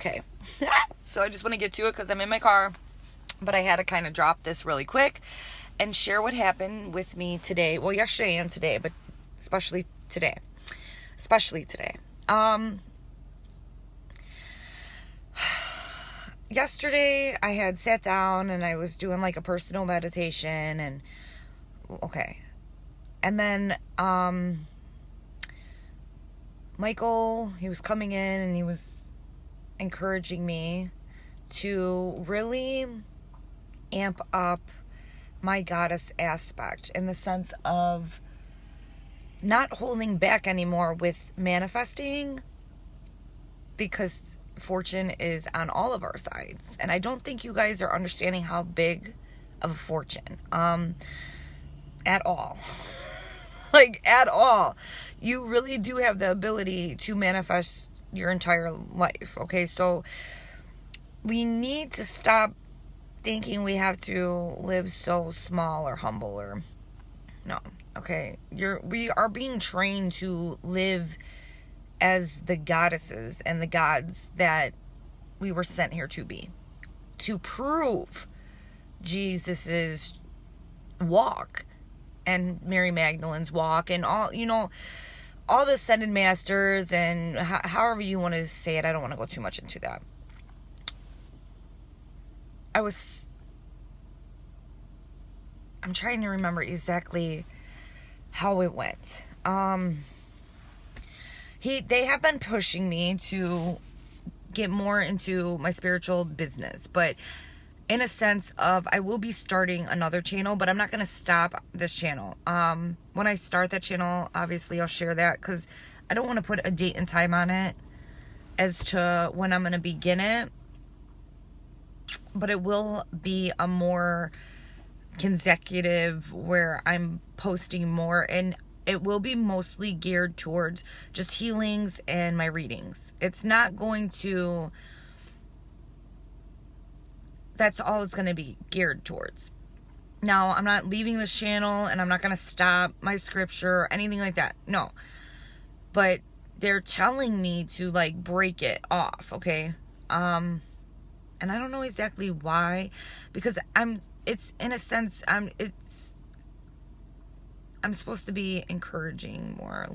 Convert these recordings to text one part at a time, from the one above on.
Okay. So I just want to get to it because I'm in my car, but I had to kind of drop this really quick and share what happened with me today. Well, yesterday and today, but especially today. Yesterday I had sat down and I was doing like a personal meditation, and okay. And then Michael, he was coming in and he was encouraging me to really amp up my goddess aspect, in the sense of not holding back anymore with manifesting, because fortune is on all of our sides. And I don't think you guys are understanding how big of a fortune at all. Like, at all. You really do have the ability to manifest your entire life, okay? So we need to stop thinking we have to live so small or humble, or no, okay? We are being trained to live as the goddesses and the gods that we were sent here to be, to prove Jesus's walk and Mary Magdalene's walk, and all the ascended masters, and however you want to say it. I don't want to go too much into that. I'm trying to remember exactly how it went. They have been pushing me to get more into my spiritual business, but in a sense of, I will be starting another channel, but I'm not going to stop this channel. When I start that channel, obviously I'll share that, because I don't want to put a date and time on it as to when I'm going to begin it, but it will be a more consecutive, where I'm posting more, and it will be mostly geared towards just healings and my readings. It's not going to, that's all it's going to be geared towards. Now, I'm not leaving this channel, and I'm not going to stop my scripture or anything like that. No. But they're telling me to like break it off, okay? And I don't know exactly why, because I'm supposed to be encouraging more,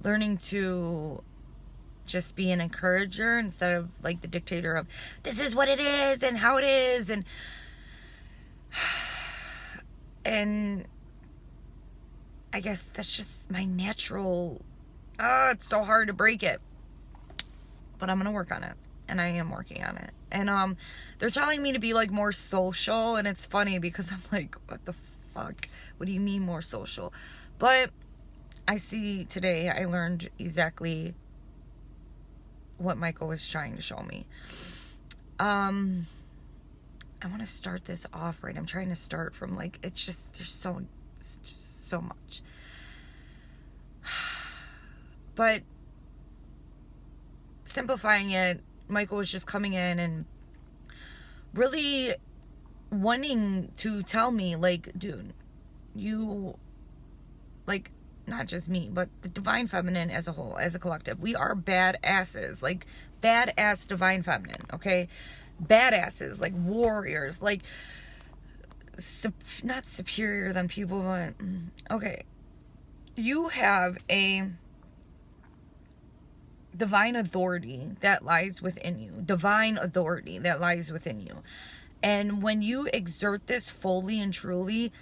learning to just be an encourager instead of like the dictator of, this is what it is and how it is, and I guess that's just my natural. It's so hard to break it, but I'm gonna work on it, and I am working on it. And they're telling me to be like more social, and it's funny because I'm like, what the fuck? What do you mean more social? But I see today, I learned exactly what Michael was trying to show me. I want to start this off right. I'm trying to start from like, it's just so much. But simplifying it, Michael was just coming in and really wanting to tell me, like, dude, you, like, not just me, but the divine feminine as a whole, as a collective, we are badasses, like badass divine feminine, okay? Badasses, like warriors, like not superior than people, but okay. You have a divine authority that lies within you. Divine authority that lies within you. And when you exert this fully and truly,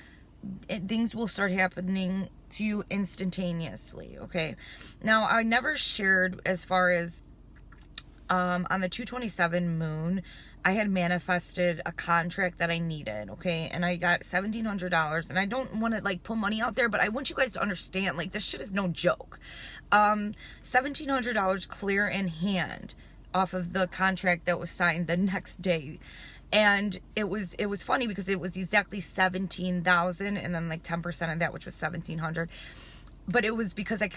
things will start happening to you instantaneously, okay? Now, I never shared as far as on the 227 moon, I had manifested a contract that I needed, okay? And I got $1,700, and I don't want to like put money out there, but I want you guys to understand, like, this shit is no joke. $1,700 clear in hand off of the contract that was signed the next day. And it was funny because it was exactly 17,000, and then like 10% of that, which was 1,700. But it was because I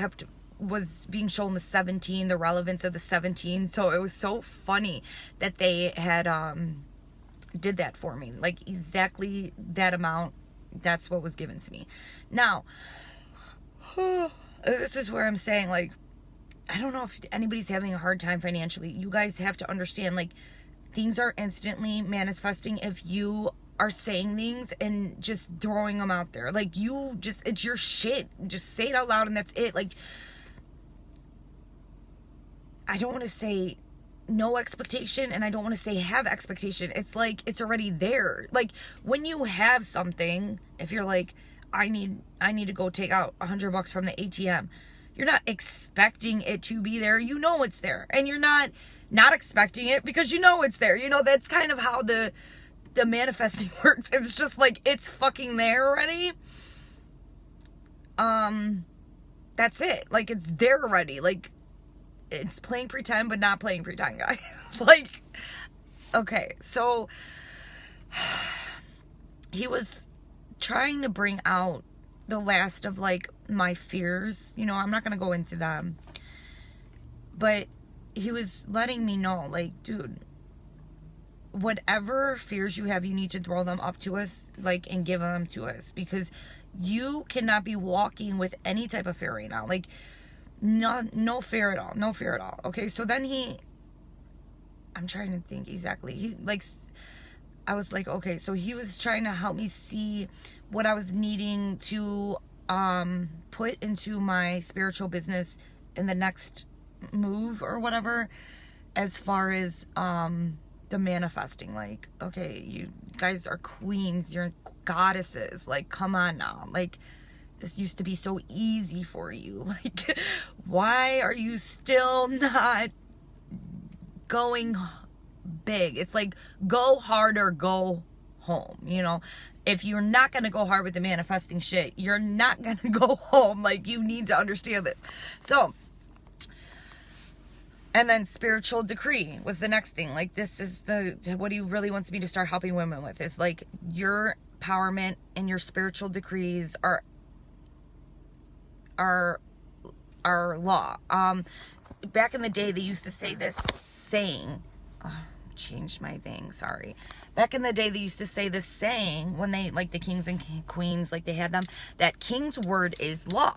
was being shown the 17, the relevance of the 17. So it was so funny that they had did that for me, like exactly that amount. That's what was given to me. Now, this is where I'm saying, like, I don't know if anybody's having a hard time financially. You guys have to understand, like, things are instantly manifesting if you are saying things and just throwing them out there. Like, you just, it's your shit. Just say it out loud and that's it. Like, I don't want to say no expectation and I don't want to say have expectation. It's like, it's already there. Like, when you have something, if you're like, I need to go take out $100 from the ATM, you're not expecting it to be there. You know it's there. And you're not expecting it because you know it's there. You know, that's kind of how the manifesting works. It's just like, it's fucking there already. That's it. Like, it's there already. Like, it's playing pretend, but not playing pretend, guys. Like, okay, so he was trying to bring out the last of, like, my fears. You know, I'm not going to go into them. But he was letting me know, like, dude, whatever fears you have, you need to throw them up to us, like, and give them to us. Because you cannot be walking with any type of fear right now. Like, no fear at all. No fear at all. Okay, so then I'm trying to think exactly. I was like, okay, so he was trying to help me see what I was needing to put into my spiritual business in the next move or whatever, as far as the manifesting. Like, okay, you guys are queens, you're goddesses, like, come on now. Like, this used to be so easy for you. Like, why are you still not going big? It's like, go hard or go home, you know? If you're not going to go hard with the manifesting shit, you're not going to go home. Like, you need to understand this. So, and then spiritual decree was the next thing. Like, this is what he really wants me to start helping women with, is like, your empowerment and your spiritual decrees are law. Back in the day, they used to say this saying, changed my thing, sorry. Back in the day, they used to say this saying, when they, like, the kings and queens, like, they had them, that king's word is law.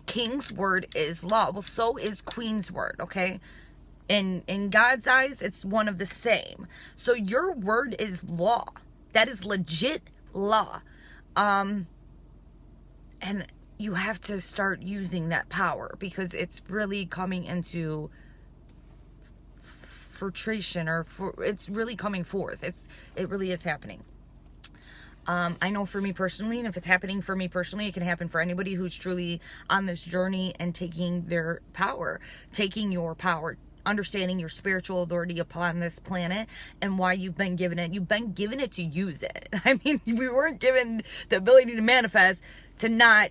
King's word is law. Well, so is queen's word, okay? In God's eyes, it's one of the same. So your word is law. That is legit law. And you have to start using that power, because it's really coming into filtration, it's really coming forth. It really is happening. I know for me personally, and if it's happening for me personally, it can happen for anybody who's truly on this journey and taking your power, understanding your spiritual authority upon this planet and why you've been given it. You've been given it to use it. I mean, we weren't given the ability to manifest to not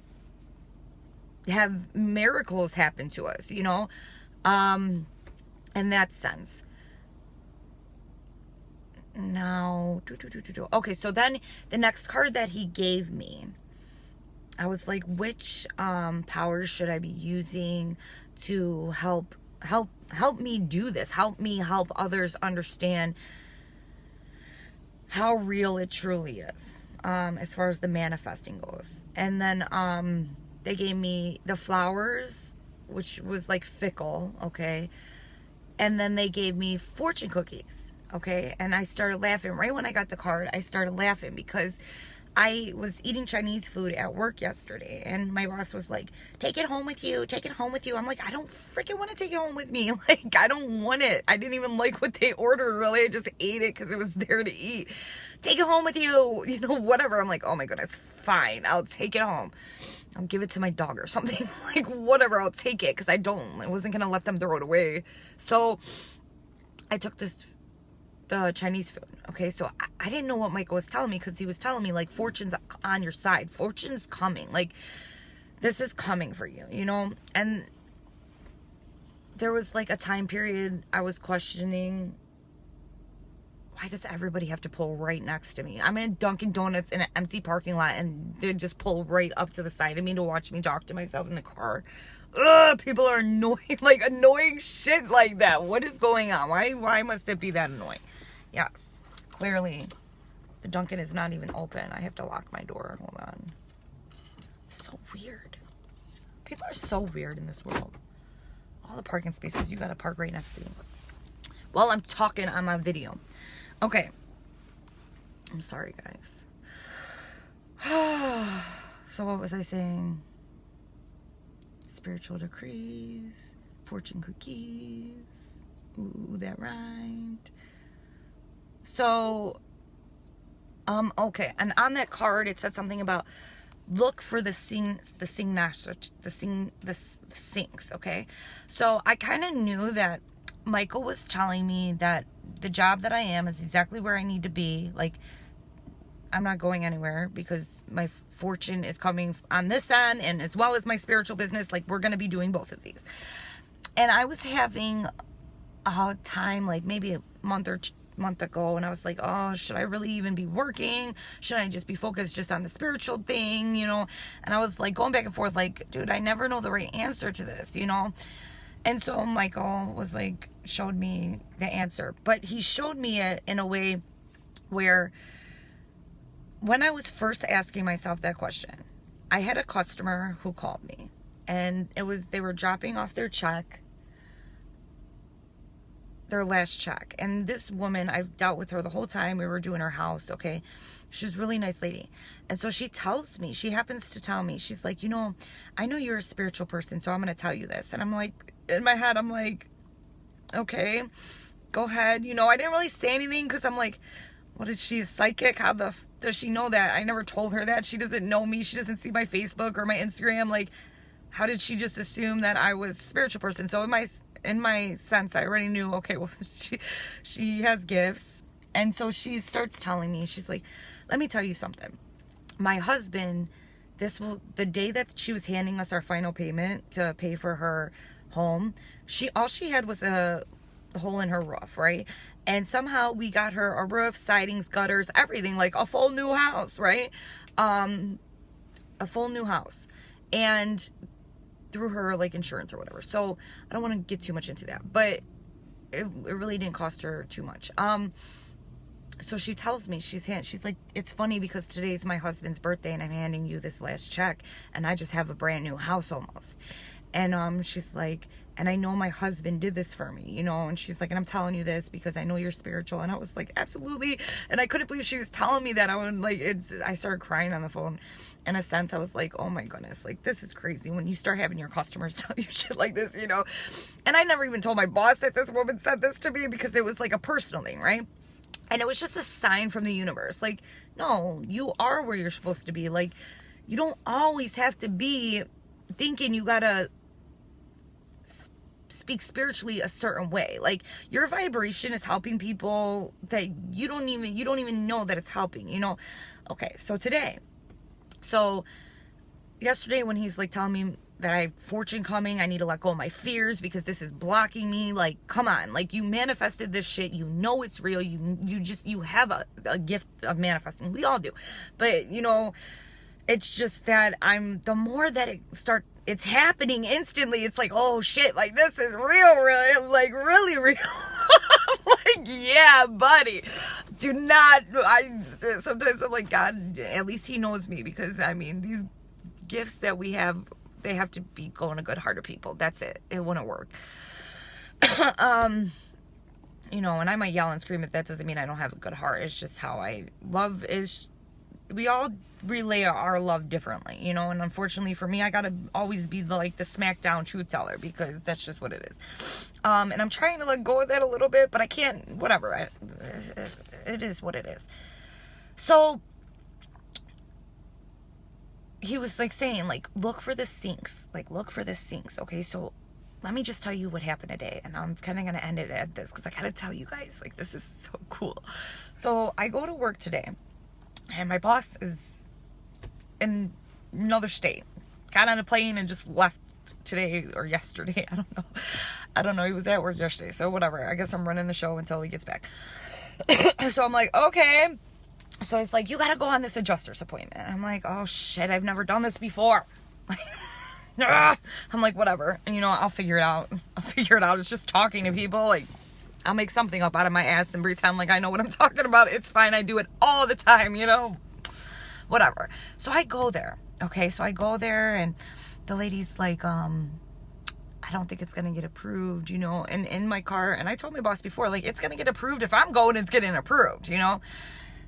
have miracles happen to us, you know, in that sense. Now, okay, so then the next card that he gave me, I was like, which powers should I be using to help me do this? Help me help others understand how real it truly is, as far as the manifesting goes. And then they gave me the flowers, which was like fickle, okay? And then they gave me fortune cookies, okay? And I started laughing. Right when I got the card, I started laughing because I was eating Chinese food at work yesterday, and my boss was like, take it home with you, take it home with you. I'm like, I don't freaking want to take it home with me. Like, I don't want it. I didn't even like what they ordered, really. I just ate it because it was there to eat. Take it home with you, you know, whatever. I'm like, oh my goodness, fine, I'll take it home. I'll give it to my dog or something. Like, whatever, I'll take it, because I wasn't going to let them throw it away. So I took the Chinese food, okay? So I didn't know what Michael was telling me, because he was telling me, like, fortune's on your side. Fortune's coming. Like, this is coming for you, you know? And there was, like, a time period I was questioning, why does everybody have to pull right next to me? I'm in Dunkin' Donuts in an empty parking lot, and they just pull right up to the side of me to watch me talk to myself in the car. Ugh, people are annoying, like, annoying shit like that. What is going on? Why must it be that annoying? Yes, clearly the Dunkin' is not even open. I have to lock my door. Hold on. So weird. People are so weird in this world. all the parking spaces, you gotta park right next to me. While I'm talking on my video. Okay. I'm sorry, guys. So what was I saying? Spiritual decrees, fortune cookies. Ooh, that rhymed. So, okay. And on that card, it said something about look for the sinks, okay? So I kind of knew that Michael was telling me that the job that I am is exactly where I need to be. Like, I'm not going anywhere because my fortune is coming on this end, and as well as my spiritual business, like, we're going to be doing both of these. And I was having a time, like maybe a month ago, and I was like, oh, should I really even be working? Should I just be focused just on the spiritual thing, you know? And I was like going back and forth, like, dude, I never know the right answer to this, you know? And so Michael was like, showed me the answer, but he showed me it in a way where when I was first asking myself that question, I had a customer who called me, and they were dropping off their last check. And this woman, I've dealt with her the whole time we were doing her house, okay? She was a really nice lady. And so she happens to tell me, she's like, you know, I know you're a spiritual person, so I'm going to tell you this. And I'm like, in my head, I'm like, okay, go ahead. You know, I didn't really say anything because I'm like, what is she, a psychic? How does she know that? I never told her that. She doesn't know me. She doesn't see my Facebook or my Instagram. Like, how did she just assume that I was a spiritual person? So in my sense, I already knew, okay, well, she has gifts. And so she starts telling me, she's like, let me tell you something. My husband, the day that she was handing us our final payment to pay for her home, all she had was a hole in her roof, right? And somehow we got her a roof, sidings, gutters, everything, like a full new house, right? A full new house. And through her, like, insurance or whatever. So I don't want to get too much into that, but it really didn't cost her too much. So she tells me, she's like, it's funny because today's my husband's birthday and I'm handing you this last check and I just have a brand new house almost. And she's like, and I know my husband did this for me, you know, and she's like, and I'm telling you this because I know you're spiritual. And I was like, absolutely. And I couldn't believe she was telling me that. I started crying on the phone. In a sense, I was like, oh my goodness, like, this is crazy when you start having your customers tell you shit like this, you know. And I never even told my boss that this woman said this to me because it was like a personal thing, right? And it was just a sign from the universe. Like, no, you are where you're supposed to be. Like, you don't always have to be thinking you gotta speak spiritually a certain way. Like, your vibration is helping people that you don't even know that it's helping, you know. Okay, so yesterday when he's like telling me that I have fortune coming, I need to let go of my fears because this is blocking me. Like, come on, like, you manifested this shit, you know it's real, you have a gift of manifesting. We all do. But, you know, it's just that the more that it's happening instantly, it's like, oh shit, like, this is real, like, really real. Like, yeah, buddy, sometimes I'm like, God, at least he knows me, because I mean, these gifts that we have, they have to be going to good hearted people. That's it. It wouldn't work. You know, and I might yell and scream, but that doesn't mean I don't have a good heart. It's just how we all relay our love differently, you know. And unfortunately for me, I gotta always be the smackdown truth teller, because that's just what it is. And I'm trying to let go of that a little bit, but I can't. Whatever, it is what it is. So he was like saying, like, look for the sinks, okay? So let me just tell you what happened today, and I'm kind of gonna end it at this because I gotta tell you guys, like, this is so cool. So I go to work today, and my boss is in another state. Got on a plane and just left today or yesterday. I don't know. He was at work yesterday, so whatever. I guess I'm running the show until he gets back. So I'm like, okay. So he's like, you gotta go on this adjuster's appointment. I'm like, oh shit, I've never done this before. I'm like, whatever. And, you know, I'll figure it out. It's just talking to people. Like, I'll make something up out of my ass and pretend like I know what I'm talking about. It's fine. I do it all the time, you know? Whatever. So I go there. Okay, so I go there, and the lady's like, I don't think it's going to get approved, you know, and in my car. And I told my boss before, like, it's going to get approved. If I'm going, it's getting approved, you know.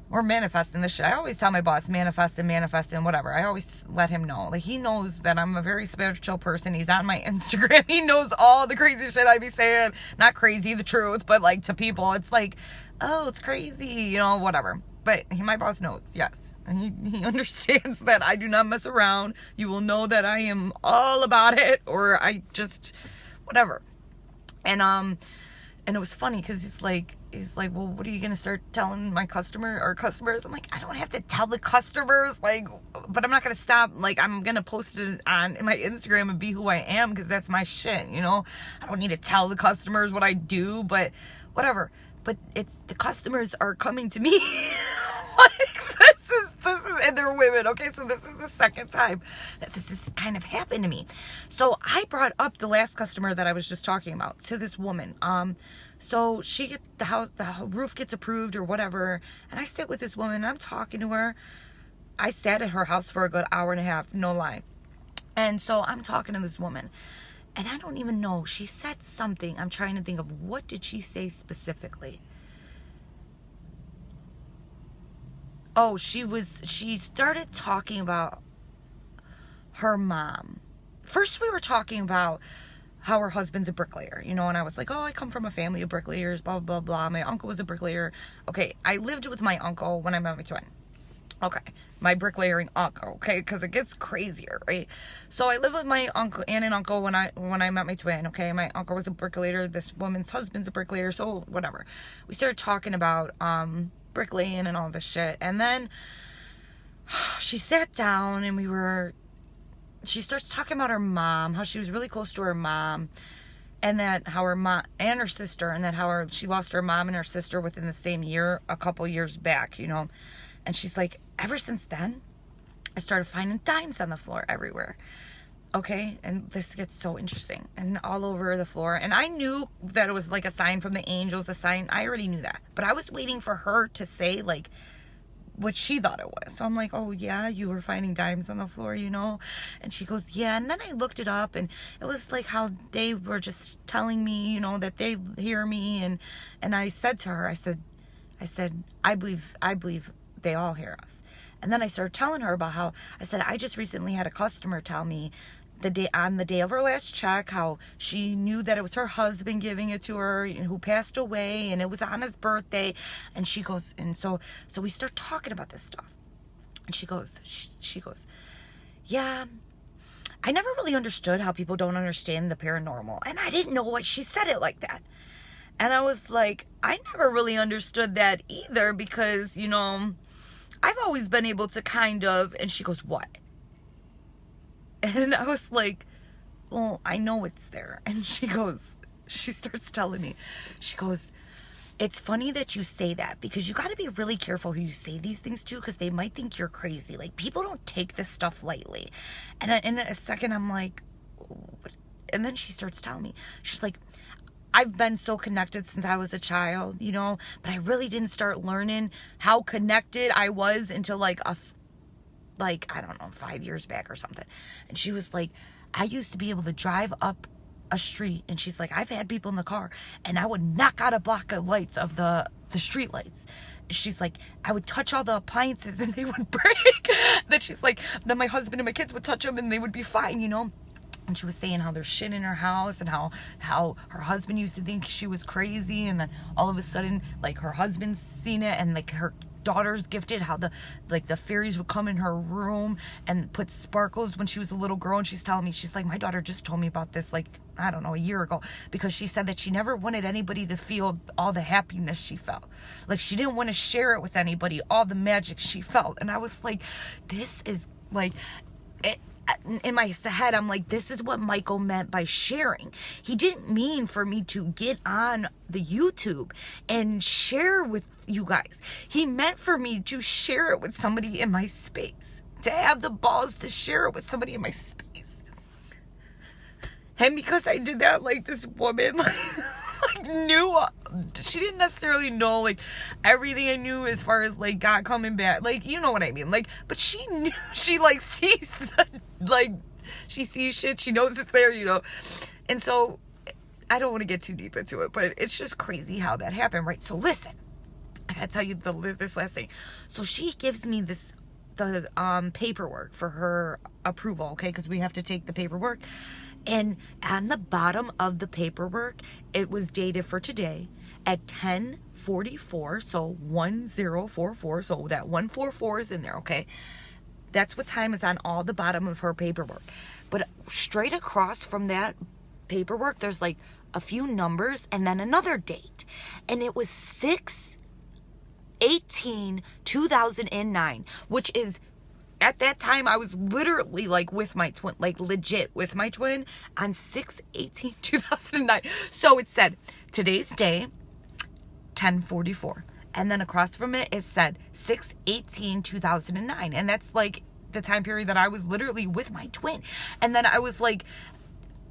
We're manifesting this shit. I always tell my boss, manifest and whatever. I always let him know. Like, he knows that I'm a very spiritual person. He's on my Instagram. He knows all the crazy shit I be saying. Not crazy, the truth, but, like, to people, it's like, oh, it's crazy, you know, whatever. But my boss knows, yes. And he understands that I do not mess around. You will know that I am all about it, or I just, whatever. And it was funny because he's like, well, what are you going to start telling my customers? I'm like, I don't have to tell the customers, like, but I'm not going to stop. Like, I'm going to post it on my Instagram and be who I am, because that's my shit, you know? I don't need to tell the customers what I do, but whatever. But the customers are coming to me. Like, this is, and they're women. Okay, so this is the second time that this has kind of happened to me. So I brought up the last customer that I was just talking about to this woman. So the roof gets approved or whatever, and I sit with this woman, and I'm talking to her. I sat at her house for a good hour and a half, no lie. And so I'm talking to this woman, and I don't even know. She said something. I'm trying to think of, what did she say specifically? Oh, she started talking about her mom. First, we were talking about how her husband's a bricklayer, you know, and I was like, oh, I come from a family of bricklayers, blah, blah, blah. My uncle was a bricklayer. Okay, I lived with my uncle when I met my twin. Okay, my bricklayering uncle, okay, because it gets crazier, right? So I lived with my uncle and an uncle when I met my twin, okay? My uncle was a bricklayer. This woman's husband's a bricklayer, so whatever. We started talking about bricklaying and all this shit, and then she sat down and she starts talking about her mom, how she was really close to her mom, and that how her mom and her sister, and that how she lost her mom and her sister within the same year, a couple years back, you know. And she's like, ever since then, I started finding dimes on the floor everywhere. Okay, and this gets so interesting, and all over the floor. And I knew that it was like a sign from the angels, a sign. I already knew that, but I was waiting for her to say like what she thought it was. So I'm like, oh yeah, you were finding dimes on the floor, you know? And she goes, yeah. And then I looked it up, and it was like how they were just telling me, you know, that they hear me. And I said to her, I said, I believe they all hear us. And then I started telling her about how, I said, I just recently had a customer tell me on the day of her last check, how she knew that it was her husband giving it to her, who passed away, and it was on his birthday. And she goes, and so we start talking about this stuff. And she goes, yeah, I never really understood how people don't understand the paranormal. And I didn't know why she said it like that. And I was like, I never really understood that either, because, you know, I've always been able to kind of, and she goes, what? And I was like, well, I know it's there. And she starts telling me, she goes, it's funny that you say that, because you got to be really careful who you say these things to, because they might think you're crazy. Like, people don't take this stuff lightly. And in a second, I'm like, what? And then she starts telling me, she's like, I've been so connected since I was a child, you know, but I really didn't start learning how connected I was until I don't know, 5 years back or something. And she was like, I used to be able to drive up a street, and she's like, I've had people in the car, and I would knock out a block of lights of the street lights. She's like, I would touch all the appliances and they would break. Then she's like, then my husband and my kids would touch them and they would be fine, you know. And she was saying how there's shit in her house, and how her husband used to think she was crazy, and then all of a sudden, like, her husband's seen it, and like her daughter's gifted, how the fairies would come in her room and put sparkles when she was a little girl. And she's telling me, she's like, my daughter just told me about this, like, I don't know, a year ago, because she said that she never wanted anybody to feel all the happiness she felt. Like, she didn't want to share it with anybody, all the magic she felt. And I was like, this is like it. In my head, I'm like, this is what Michael meant by sharing. He didn't mean for me to get on the YouTube and share with you guys. He meant for me to share it with somebody in my space, to have the balls to share it with somebody in my space. And because I did that, like, this woman, knew, she didn't necessarily know, like, everything I knew as far as, like, God coming back, like, you know what I mean, like, but she knew, she, like, sees, like, she sees shit, she knows it's there, And so I don't want to get too deep into it, but it's just crazy how that happened, right? So listen, I gotta tell you this last thing. So she gives me the paperwork for her approval, okay? Because we have to take the paperwork. And on the bottom of the paperwork, it was dated for today at 10:44, so 1044. So that 144 is in there, okay? That's what time is on all the bottom of her paperwork. But straight across from that paperwork, there's like a few numbers and then another date. And it was 6/18/2009, which is, at that time, I was literally like with my twin, like legit with my twin on 6/18/2009. So it said today's day, 10:44. And then across from it, it said 6/18/2009. And that's like the time period that I was literally with my twin. And then I was like,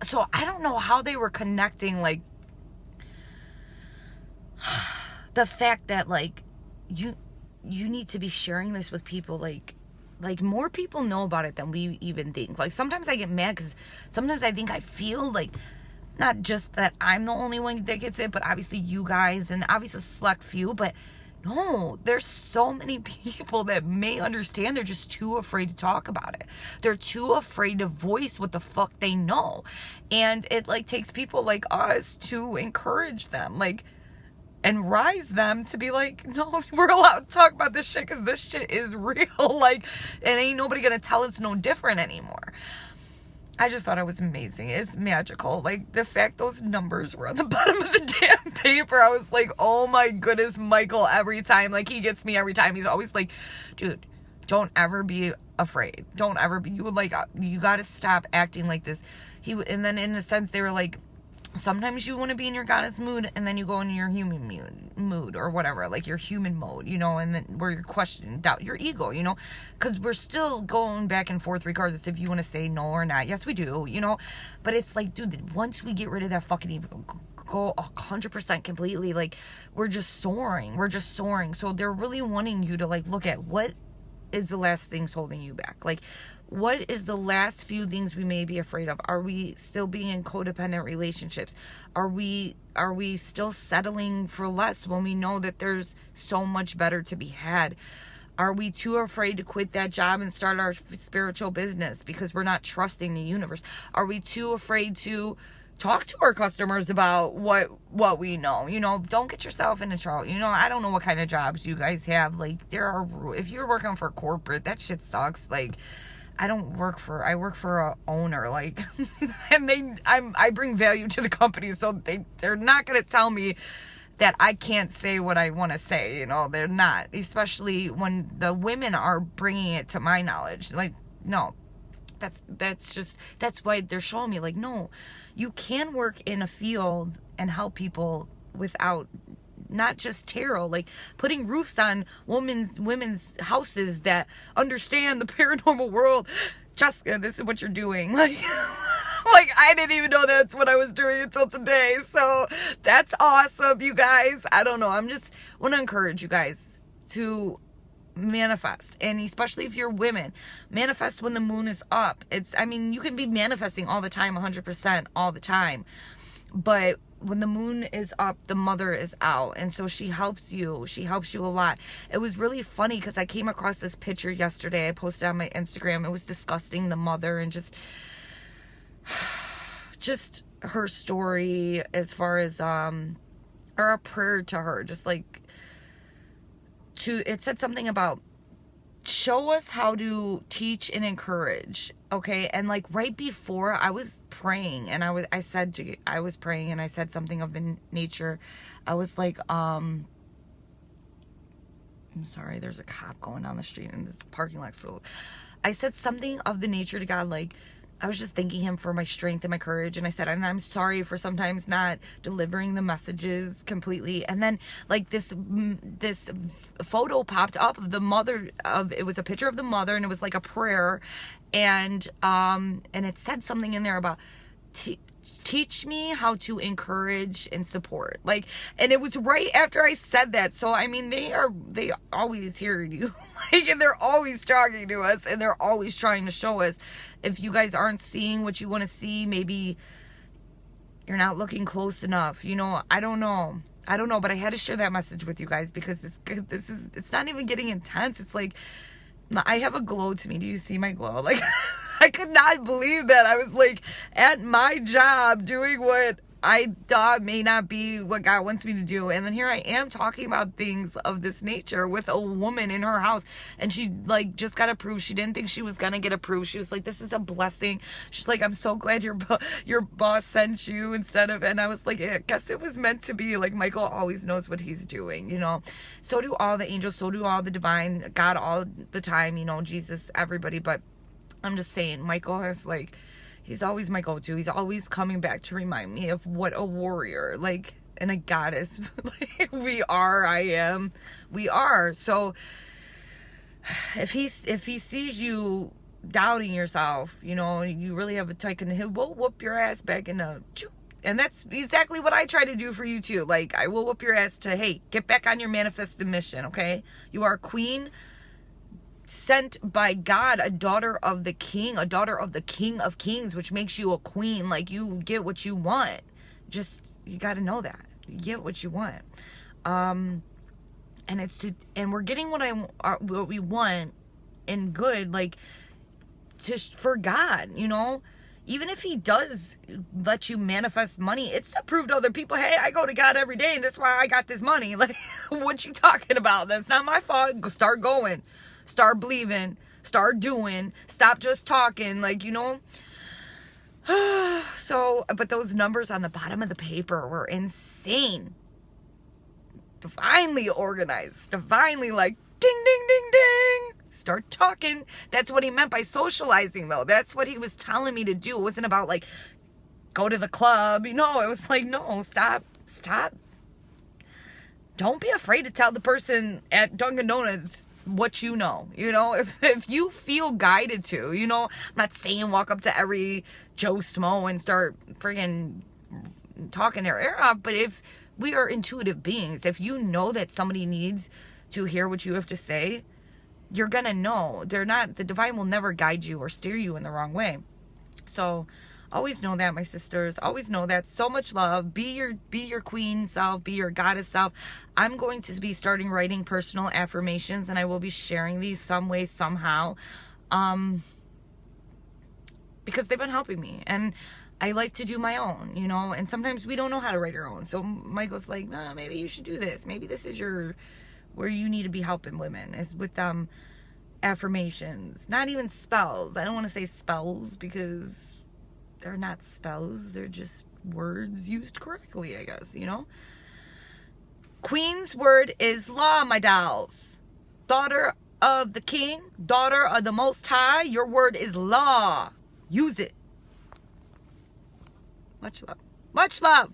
so I don't know how they were connecting, like, the fact that, like, you need to be sharing this with people, like more people know about it than we even think. Like, sometimes I get mad because sometimes I think I feel like, not just that I'm the only one that gets it, but obviously you guys and obviously a select few, but no, there's so many people that may understand. They're just too afraid to talk about it. They're too afraid to voice what the fuck they know. And it, like, takes people like us to encourage them, like, and rise them to be like, no, we're allowed to talk about this shit because this shit is real. Like, and ain't nobody gonna tell us no different anymore. I just thought it was amazing. It's magical. Like, the fact those numbers were on the bottom of the damn paper, I was like, oh my goodness, Michael, every time. Like, he gets me every time. He's always like, dude, don't ever be afraid. Don't ever be, you gotta stop acting like this. And then in a sense, they were like, sometimes you want to be in your goddess mood and then you go into your human mood or whatever, like your human mode, and then where you're questioning, doubt your ego, because we're still going back and forth regardless if you want to say no or not. Yes, we do, but it's like, dude, once we get rid of that fucking ego, go 100% completely, like, we're just soaring. So they're really wanting you to, like, look at what is the last things holding you back. Like, what is the last few things we may be afraid of? Are we still being in codependent relationships? Are we still settling for less when we know that there's so much better to be had? Are we too afraid to quit that job and start our spiritual business because we're not trusting the universe? Are we too afraid to talk to our customers about what we know? Don't get yourself into trouble. I don't know what kind of jobs you guys have. Like, if you're working for corporate, that shit sucks. Like, I work for a owner, like, and I bring value to the company, so they're not going to tell me that I can't say what I want to say. They're not, especially when the women are bringing it to my knowledge. Like, no, that's why they're showing me, like, no, you can work in a field and help people without, not just tarot, like putting roofs on women's houses that understand the paranormal world. Jessica, this is what you're doing. Like, like, I didn't even know that's what I was doing until today. So that's awesome, you guys. I don't know. I'm just want to encourage you guys to manifest, and especially if you're women, manifest when the moon is up. You can be manifesting all the time, 100% all the time, but when the moon is up, the mother is out. And so she helps you a lot. It was really funny because I came across this picture yesterday. I posted on my Instagram. It was discussing the mother and just her story, as far as or a prayer to her, just like it said something about show us how to teach and encourage. Okay. And like right before I was praying and I was praying and I said something of the nature. I was like, I'm sorry, there's a cop going down the street in this parking lot. So I said something of the nature to God, like, I was just thanking him for my strength and my courage. And I said, and I'm sorry for sometimes not delivering the messages completely. And then like this photo popped up of the mother, it was a picture of the mother, and it was like a prayer. And it said something in there about teach me how to encourage and support. Like, and it was right after I said that. So, I mean, they always hear you. Like, and they're always talking to us, and they're always trying to show us. If you guys aren't seeing what you want to see, maybe you're not looking close enough. You know, I don't know, but I had to share that message with you guys, because it's not even getting intense. It's like, I have a glow to me. Do you see my glow? Like, I could not believe that. I was like at my job doing what I thought may not be what God wants me to do. And then here I am talking about things of this nature with a woman in her house. And she like just got approved. She didn't think she was going to get approved. She was like, this is a blessing. She's like, I'm so glad your boss sent you instead of, and I was like, I guess it was meant to be. Like, Michael always knows what he's doing, you know. So do all the angels. So do all the divine, God all the time, you know, Jesus, everybody. But I'm just saying, Michael has like, he's always my go-to. He's always coming back to remind me of what a warrior, like, and a goddess like, we are. So if he sees you doubting yourself, you know, you really have a tyke in the he'll whoop your ass back in a choo. And that's exactly what I try to do for you too. Like, I will whoop your ass to, hey, get back on your manifested mission, okay? You are a queen, sent by God, a daughter of the King of Kings, which makes you a queen. Like, you get what you want. Just, you got to know that you get what you want. And we're getting what we want and good, like, just for God, you know. Even if he does let you manifest money, it's to prove to other people, hey, I go to God every day and that's why I got this money. Like, what you talking about? That's not my fault. Start going. Start believing, start doing, stop just talking, like, you know. So, but those numbers on the bottom of the paper were insane. Divinely organized, divinely like, ding, ding, ding, ding. Start talking. That's what he meant by socializing, though. That's what he was telling me to do. It wasn't about like, go to the club. You know, it was like, no, stop. Don't be afraid to tell the person at Dunkin' Donuts what you know, if you feel guided to, you know, I'm not saying walk up to every Joe Smo and start friggin' talking their ear off, but if we are intuitive beings, if you know that somebody needs to hear what you have to say, you're gonna know. The divine will never guide you or steer you in the wrong way. So always know that, my sisters. Always know that. So much love. Be your queen self. Be your goddess self. I'm going to be starting writing personal affirmations, and I will be sharing these some way, somehow, because they've been helping me. And I like to do my own, you know. And sometimes we don't know how to write our own. So Michael's like, nah, maybe you should do this. Maybe this is where you need to be helping women, is with affirmations. Not even spells. I don't want to say spells because they're not spells, they're just words used correctly, I guess, you know. Queen's word is law, my dolls. Daughter of the King, daughter of the Most High, your word is law. Use it. Much love. Much love.